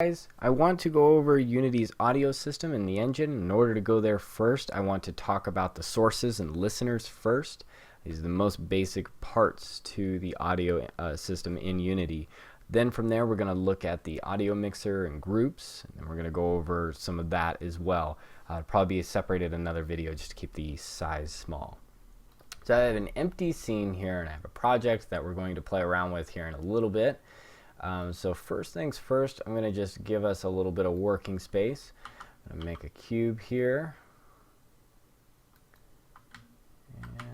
Guys, I want to go over Unity's audio system in the engine. In order to go there first, I want to talk about the sources and listeners first. These are the most basic parts to the audio system in Unity. Then from there, we're going to look at the audio mixer and groups, and we're going to go over some of that as well. It'll probably be separated in another video just to keep the size small. So I have an empty scene here, and I have a project that we're going to play around with here in a little bit. So first things first, I'm going to just give us a little bit of working space. I'm going to make a cube here.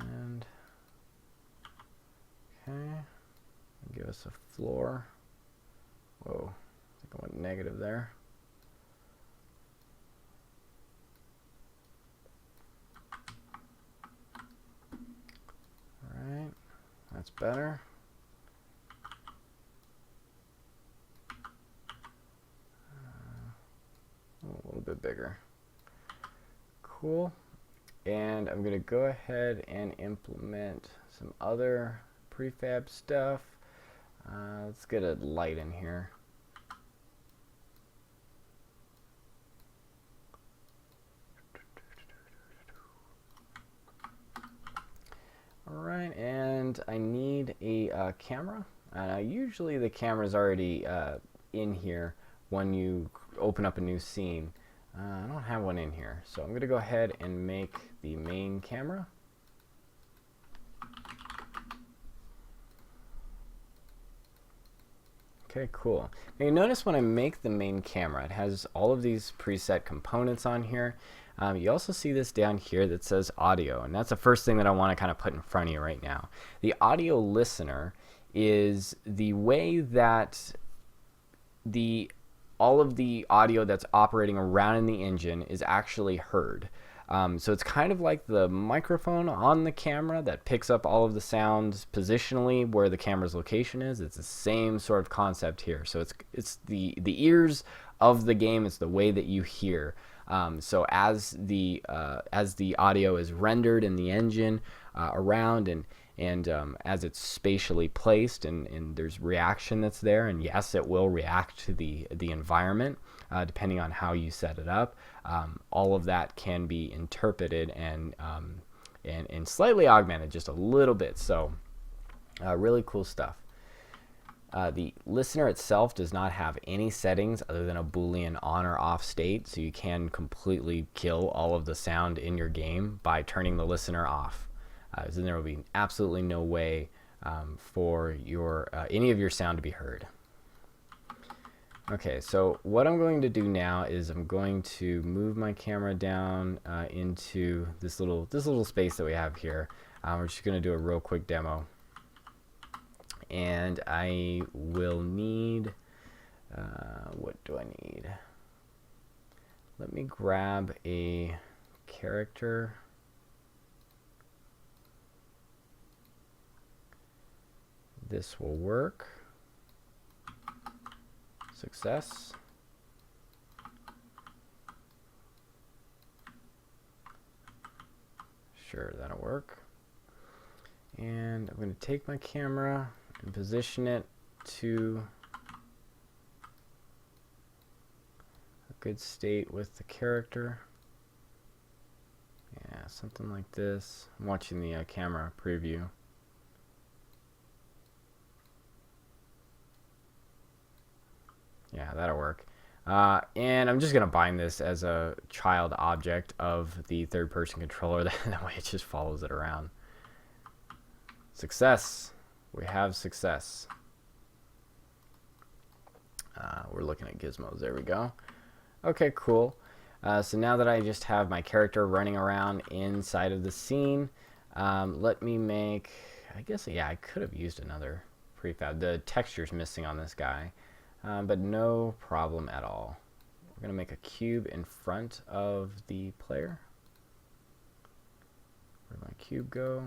And okay, give us a floor. Whoa, I think I went negative there. All right, that's better. A little bit bigger. Cool. And I'm going to go ahead and implement some other prefab stuff. Let's get a light in here. Alright, and I need a camera. Usually the camera is already in here when you open up a new scene. I don't have one in here, so I'm going to go ahead and make the main camera. Okay, cool. Now you notice when I make the main camera, it has all of these preset components on here. You also see this down here that says audio, and that's the first thing that I want to kind of put in front of you right now. The audio listener is the way that all of the audio that's operating around in the engine is actually heard. So it's kind of like the microphone on the camera that picks up all of the sounds positionally where the camera's location is. It's the same sort of concept here. So it's the ears of the game. It's the way that you hear. So as the audio is rendered in the engine around and as it's spatially placed and there's reaction that's there, and yes, it will react to the environment depending on how you set it up. All of that can be interpreted and slightly augmented just a little bit. So really cool stuff. The listener itself does not have any settings other than a Boolean on or off state, so you can completely kill all of the sound in your game by turning the listener off. So there will be absolutely no way for any of your sound to be heard. Okay, so what I'm going to do now is I'm going to move my camera down into this little space that we have here. We're just going to do a real quick demo. And I will need, what do I need? Let me grab a character. This will work. Success. Sure, that'll work. And I'm going to take my camera and position it to a good state with the character. Yeah, something like this. I'm watching the camera preview. Yeah, that'll work. And I'm just going to bind this as a child object of the third-person controller. That way it just follows it around. Success. We have success. We're looking at gizmos. There we go. Okay, cool. So now that I just have my character running around inside of the scene, let me make... I guess, yeah, I could have used another prefab. The texture's missing on this guy. But no problem at all. We're going to make a cube in front of the player. Where'd my cube go?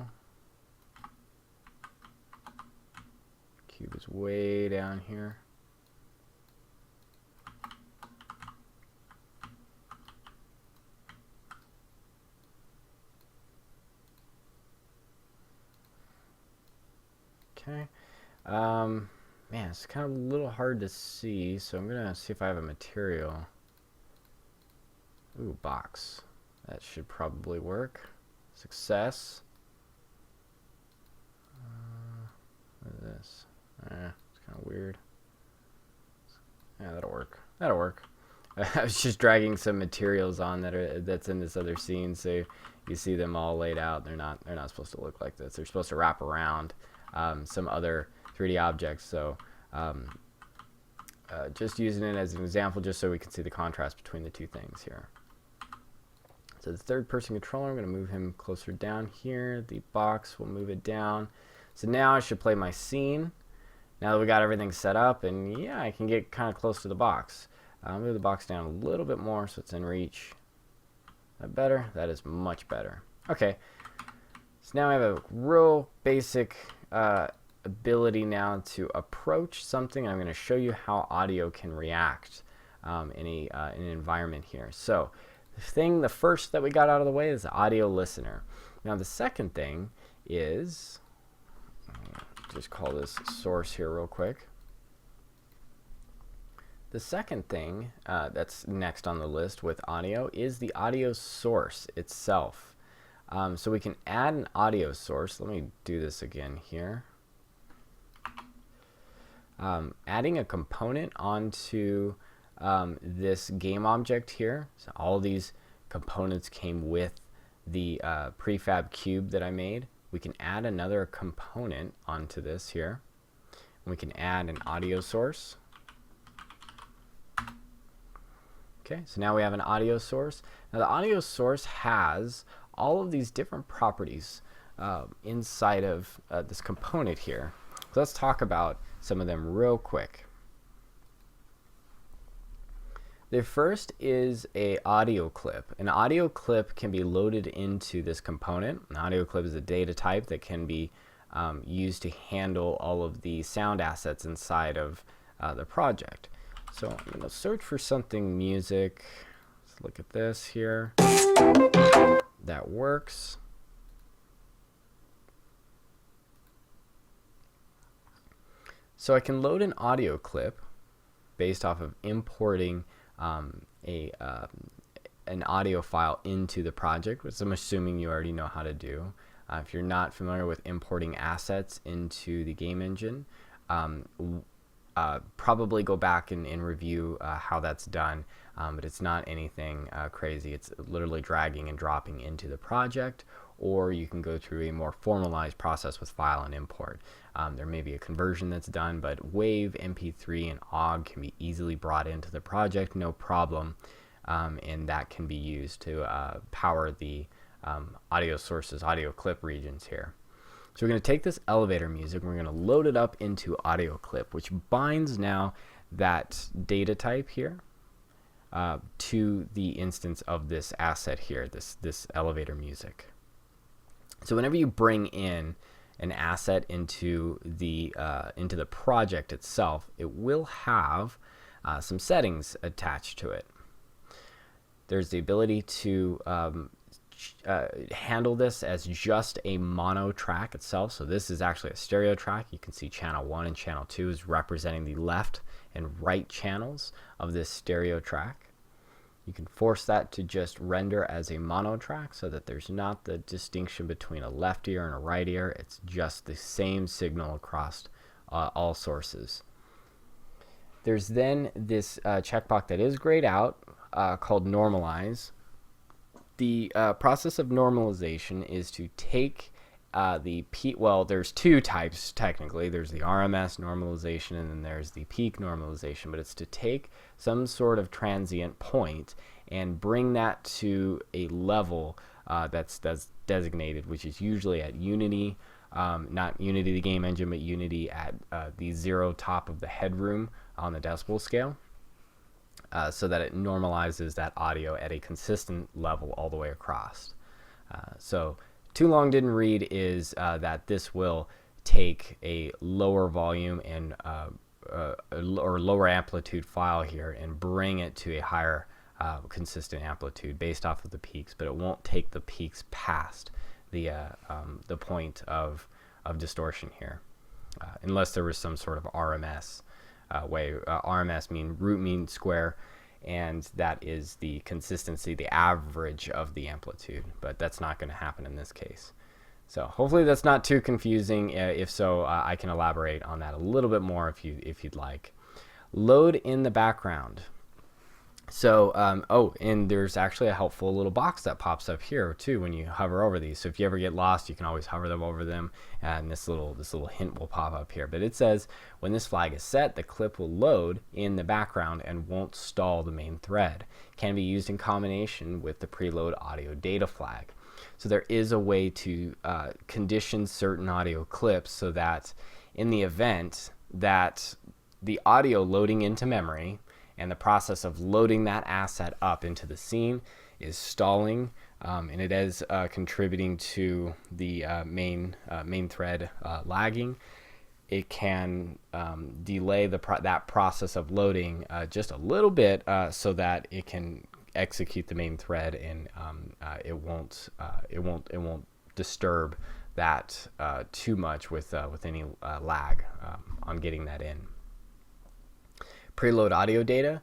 Cube is way down here. Okay. Man, it's kind of a little hard to see, so I'm gonna see if I have a material. Ooh, box. That should probably work. Success. What is this? It's kind of weird. Yeah, that'll work. That'll work. I was just dragging some materials on that's in this other scene, so you see them all laid out. They're not supposed to look like this. They're supposed to wrap around some other 3D objects. So just using it as an example, just so we can see the contrast between the two things here. So the third-person controller, I'm going to move him closer down here. The box, we'll move it down. So now I should play my scene. Now that we got everything set up, and yeah, I can get kind of close to the box. I'll move the box down a little bit more so it's in reach. That better? That is much better. Okay, so now I have a real basic ability now to approach something. I'm going to show you how audio can react in an environment here. So the first that we got out of the way is the audio listener. Now the second thing is, just call this source here real quick. The second thing that's next on the list with audio is the audio source itself. So we can add an audio source. Let me do this again here. Adding a component onto this game object here. So all these components came with the prefab cube that I made. We can add another component onto this here. We can add an audio source. Okay, so now we have an audio source. Now the audio source has all of these different properties inside of this component here. So let's talk about some of them real quick. The first is an audio clip. An audio clip can be loaded into this component. An audio clip is a data type that can be used to handle all of the sound assets inside of the project. So I'm going to search for something music. Let's look at this here. That works. So I can load an audio clip based off of importing an audio file into the project, which I'm assuming you already know how to do. If you're not familiar with importing assets into the game engine, probably go back and review how that's done, but it's not anything crazy. It's literally dragging and dropping into the project, or you can go through a more formalized process with file and import. There may be a conversion that's done, but WAV, MP3, and OGG can be easily brought into the project, no problem, and that can be used to power the audio sources, audio clip regions here. So we're going to take this elevator music, and we're going to load it up into audio clip, which binds now that data type here to the instance of this asset here, this elevator music. So whenever you bring in an asset into the project itself, it will have some settings attached to it. There's the ability to handle this as just a mono track itself. So this is actually a stereo track. You can see channel 1 and channel 2 is representing the left and right channels of this stereo track. You can force that to just render as a mono track so that there's not the distinction between a left ear and a right ear. It's just the same signal across all sources. There's then this checkbox that is grayed out called normalize. The process of normalization is to take the peak. Well, there's two types technically. There's the RMS normalization and then there's the peak normalization, but it's to take some sort of transient point and bring that to a level that's designated, which is usually at Unity, not Unity the game engine, but Unity at the 0 top of the headroom on the decibel scale. So that it normalizes that audio at a consistent level all the way across. So too long didn't read is that this will take a lower volume and or lower amplitude file here and bring it to a higher consistent amplitude based off of the peaks, but it won't take the peaks past the point of distortion here. unless there was some sort of RMS way. RMS mean root mean square, and that is the consistency, the average of the amplitude, but that's not going to happen in this case. So hopefully that's not too confusing. If so, I can elaborate on that a little bit more if you'd like. Load in the background. So, and there's actually a helpful little box that pops up here too when you hover over these. So if you ever get lost, you can always hover them over them, and this little hint will pop up here. But it says when this flag is set, the clip will load in the background and won't stall the main thread. Can be used in combination with the preload audio data flag. So there is a way to condition certain audio clips so that in the event that the audio loading into memory and the process of loading that asset up into the scene is stalling, and it is contributing to the main thread lagging, it can delay that process of loading just a little bit so that it can execute the main thread, and it won't disturb that too much with any lag on getting that in. Preload audio data.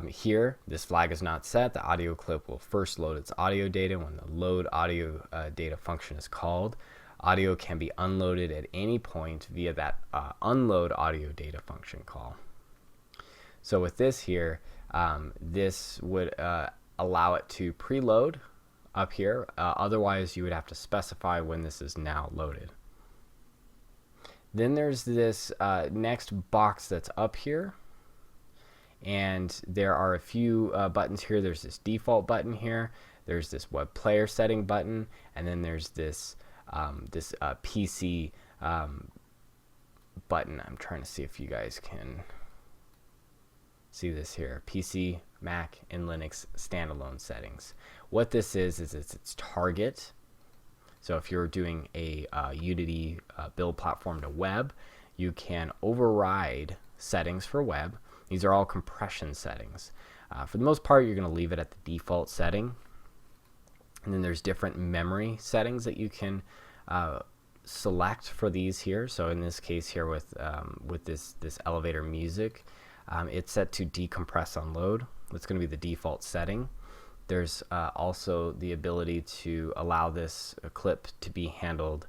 Here, this flag is not set. The audio clip will first load its audio data when the load audio data function is called. Audio can be unloaded at any point via that unload audio data function call. So with this here, this would allow it to preload up here. Otherwise, you would have to specify when this is now loaded. Then there's this next box that's up here. And there are a few buttons here. There's this default button here. There's this web player setting button, and then there's this PC button. I'm trying to see if you guys can see this here. PC, Mac, and Linux standalone settings. What this is its target. So if you're doing a Unity build platform to web, you can override settings for web. These are all compression settings. For the most part, you're going to leave it at the default setting. And then there's different memory settings that you can select for these here. So in this case here with this elevator music, it's set to decompress unload. That's going to be the default setting. There's also the ability to allow this clip to be handled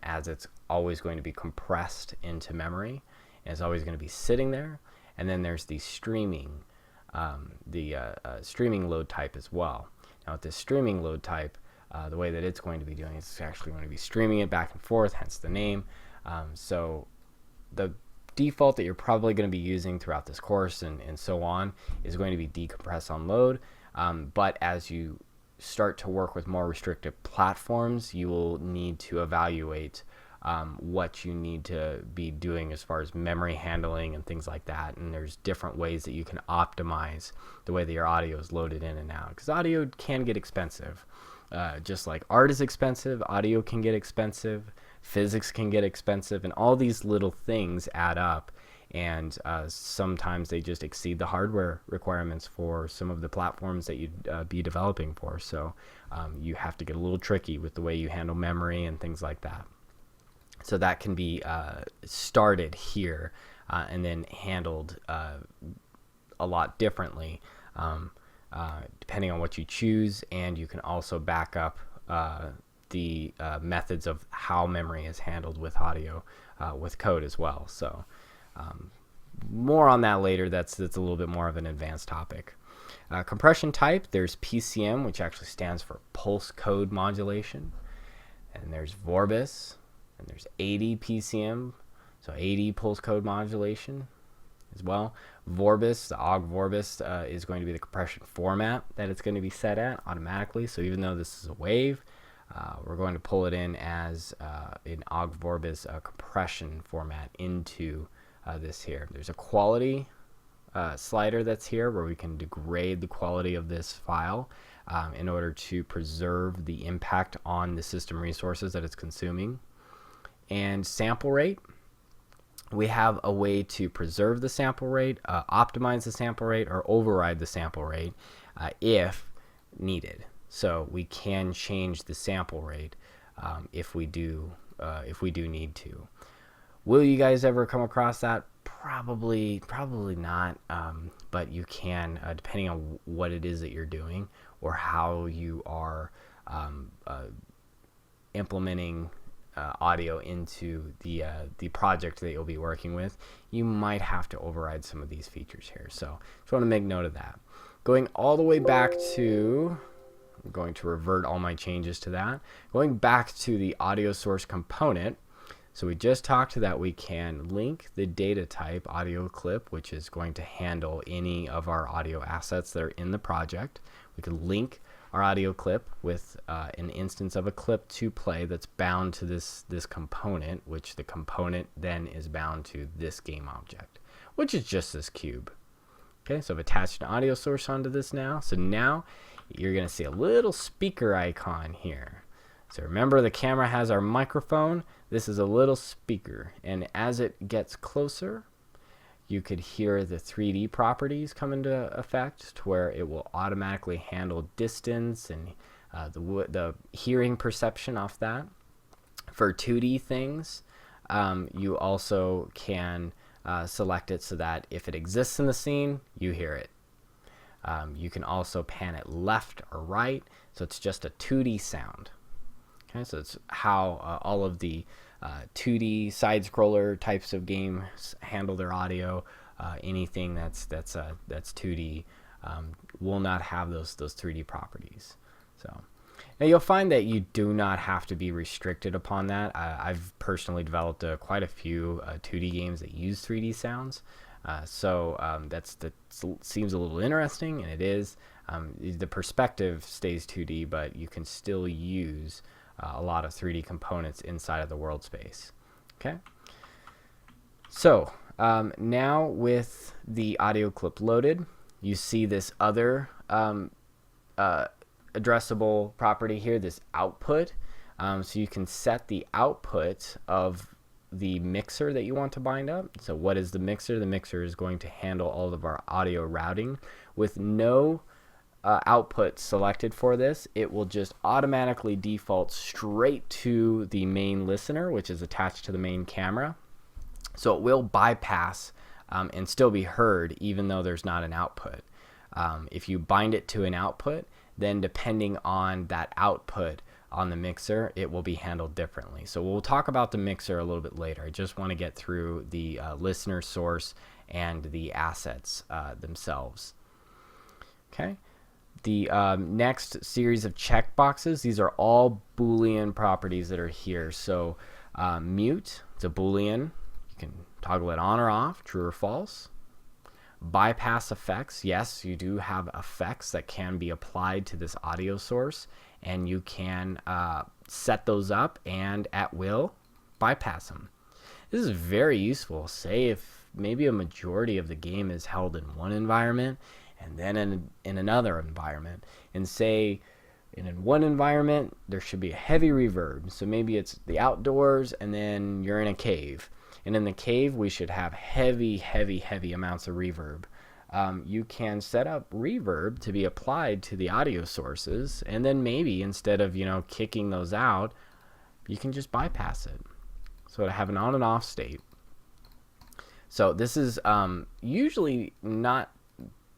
as it's always going to be compressed into memory, and it's always going to be sitting there. And then there's the streaming load type as well. Now with this streaming load type, the way that it's going to be doing is it's actually going to be streaming it back and forth, hence the name. So the default that you're probably going to be using throughout this course and so on is going to be decompress unload. But as you start to work with more restrictive platforms, you will need to evaluate what you need to be doing as far as memory handling and things like that. And there's different ways that you can optimize the way that your audio is loaded in and out, because audio can get expensive. Just like art is expensive, audio can get expensive, physics can get expensive, and all these little things add up. And sometimes they just exceed the hardware requirements for some of the platforms that you'd be developing for. So you have to get a little tricky with the way you handle memory and things like that. So that can be started here and then handled a lot differently depending on what you choose. And you can also back up the methods of how memory is handled with audio with code as well. So more on that later. That's a little bit more of an advanced topic. Compression type, there's PCM, which actually stands for pulse code modulation. And there's Vorbis. And there's 80 PCM, so 80 pulse code modulation as well. Vorbis, the OGG Vorbis is going to be the compression format that it's going to be set at automatically. So even though this is a wave, we're going to pull it in as an OGG Vorbis compression format into this here. There's a quality slider that's here where we can degrade the quality of this file in order to preserve the impact on the system resources that it's consuming. And sample rate, we have a way to preserve the sample rate, optimize the sample rate, or override the sample rate if needed. So we can change the sample rate if we do need to. Will you guys ever come across that? Probably not. But you can, depending on what it is that you're doing or how you are implementing audio into the project that you'll be working with, you might have to override some of these features here. So just want to make note of that. Going all the way back to, I'm going to revert all my changes to that. Going back to the audio source component. So we just talked that we can link the data type audio clip, which is going to handle any of our audio assets that are in the project. We can link our audio clip with an instance of a clip to play that's bound to this component, which the component then is bound to this game object, which is just this cube. Okay, so I've attached an audio source onto this now. So now you're going to see a little speaker icon here. So remember, the camera has our microphone. This is a little speaker, and as it gets closer, you could hear the 3D properties come into effect to where it will automatically handle distance and the hearing perception off that. For 2D things, you also can select it so that if it exists in the scene, you hear it. You can also pan it left or right, so it's just a 2D sound. Okay, so it's how all of the 2D side-scroller types of games handle their audio. Anything that's 2D will not have those 3D properties. So now you'll find that you do not have to be restricted upon that. I've personally developed quite a few 2D games that use 3D sounds. So that seems a little interesting, and it is. The perspective stays 2D, but you can still use a lot of 3D components inside of the world space. Okay. So now with the audio clip loaded, you see this other addressable property here, this output. So you can set the output of the mixer that you want to bind up. So what is the mixer? The mixer is going to handle all of our audio routing. With no output selected for this, it will just automatically default straight to the main listener, which is attached to the main camera. So it will bypass and still be heard even though there's not an output. If you bind it to an output, then depending on that output on the mixer, it will be handled differently. So we'll talk about the mixer a little bit later. I just want to get through the listener source and the assets themselves. Okay. The next series of checkboxes, these are all Boolean properties that are here. So mute, it's a Boolean. You can toggle it on or off, true or false. Bypass effects, yes, you do have effects that can be applied to this audio source, and you can set those up and at will bypass them. This is very useful. Say if maybe a majority of the game is held in one environment and then in another environment, and say in one environment there should be a heavy reverb, so maybe it's the outdoors and then you're in a cave, and in the cave we should have heavy amounts of reverb. You can set up reverb to be applied to the audio sources, and then maybe instead of kicking those out, you can just bypass it, so to have an on and off state. So this is usually not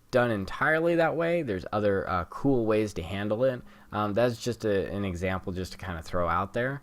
done entirely that way. There's other cool ways to handle it. That's just an example just to kind of throw out there.